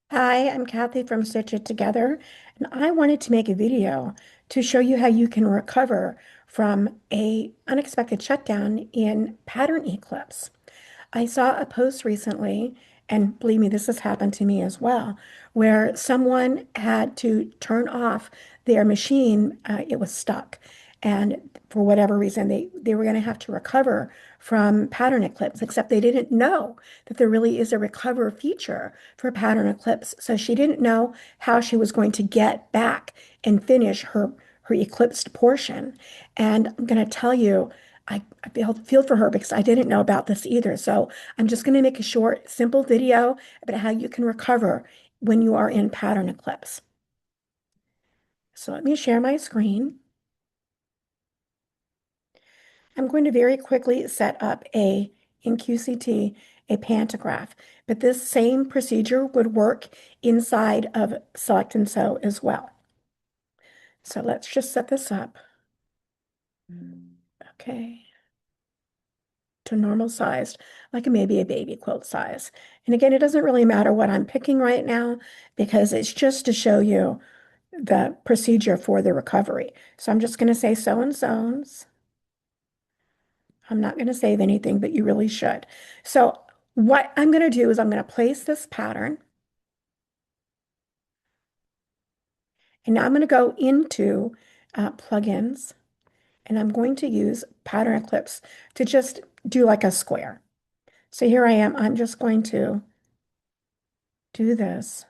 Hi, I'm Kathy from Stitch It Together, and I wanted to make a video to show you how you can recover from a unexpected shutdown in Pattern Eclipse. I saw a post recently, and believe me, this has happened to me as well, where someone had to turn off their machine. It was stuck. And for whatever reason, they were going to have to recover from Pattern Eclipse, except they didn't know that there really is a recover feature for Pattern Eclipse. So she didn't know how she was going to get back and finish her eclipsed portion. And I'm going to tell you, I feel for her because I didn't know about this either. So I'm just going to make a short, simple video about how you can recover when you are in Pattern Eclipse. So let me share my screen. I'm going to very quickly set up in QCT, a pantograph, but this same procedure would work inside of Select and Sew as well. So let's just set this up. Okay. To normal sized, like maybe a baby quilt size. And again, it doesn't really matter what I'm picking right now because it's just to show you the procedure for the recovery. So I'm just going to say sew in zones. I'm not going to save anything, but you really should. So what I'm going to do is I'm going to place this pattern, and now I'm going to go into plugins, and I'm going to use Pattern Eclipse to just do like a square. So here I am. I'm just going to do this.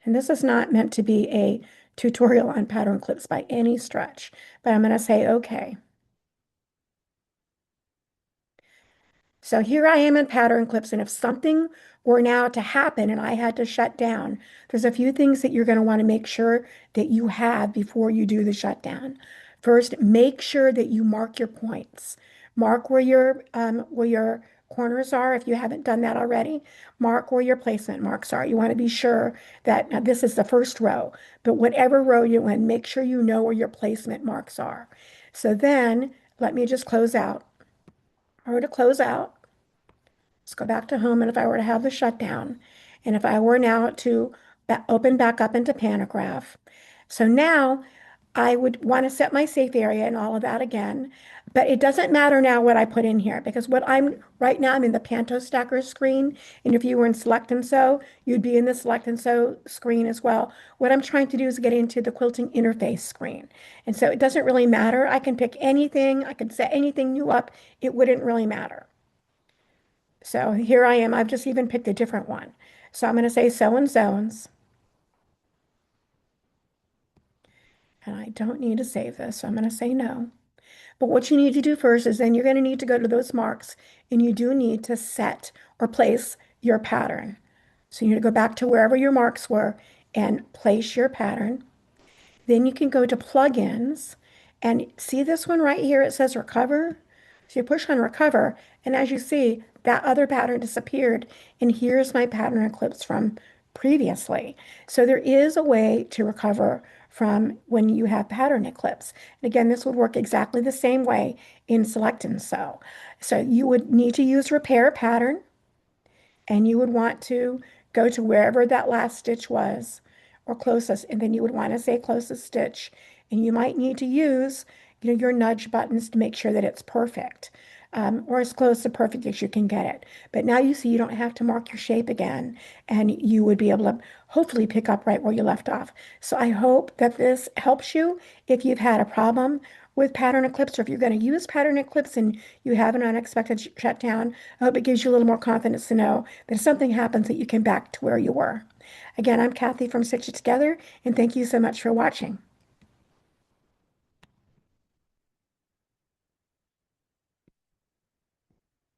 And this is not meant to be a tutorial on pattern clips by any stretch, but I'm going to say okay. So here I am in pattern clips, and if something were now to happen and I had to shut down, there's a few things that you're going to want to make sure that you have before you do the shutdown. First, make sure that you mark your points. Mark where your corners are if you haven't done that already. Mark where your placement marks are. You want to be sure that now this is the first row, but whatever row you're in, make sure you know where your placement marks are. So then let me just close out. I were to close out. Let's go back to home. And if I were to have the shutdown, and if I were now to open back up into Pantograph, so now I would want to set my safe area and all of that again. But it doesn't matter now what I put in here because what I'm right now, I'm in the Panto Stacker screen. And if you were in Select and Sew, you'd be in the Select and Sew screen as well. What I'm trying to do is get into the Quilting Interface screen. And so it doesn't really matter. I can pick anything, I could set anything new up. It wouldn't really matter. So here I am. I've just even picked a different one. So I'm going to say sew in zones. And I don't need to save this, so I'm going to say no. But what you need to do first is then you're going to need to go to those marks and you do need to set or place your pattern. So you need to go back to wherever your marks were and place your pattern. Then you can go to plugins and see this one right here. It says recover. So you push on recover, and as you see, that other pattern disappeared. And here's my pattern eclipse from previously. So there is a way to recover from when you have pattern eclipse. And again, this would work exactly the same way in Select and Sew. So you would need to use repair pattern, and you would want to go to wherever that last stitch was or closest, and then you would want to say closest stitch, and you might need to use your nudge buttons to make sure that it's perfect, or as close to perfect as you can get it. But now you see you don't have to mark your shape again, and you would be able to hopefully pick up right where you left off. So I hope that this helps you if you've had a problem with pattern eclipse, or if you're going to use pattern eclipse and you have an unexpected shutdown. I hope it gives you a little more confidence to know that if something happens that you can back to where you were. Again, I'm Kathy from Stitch It Together, and thank you so much for watching.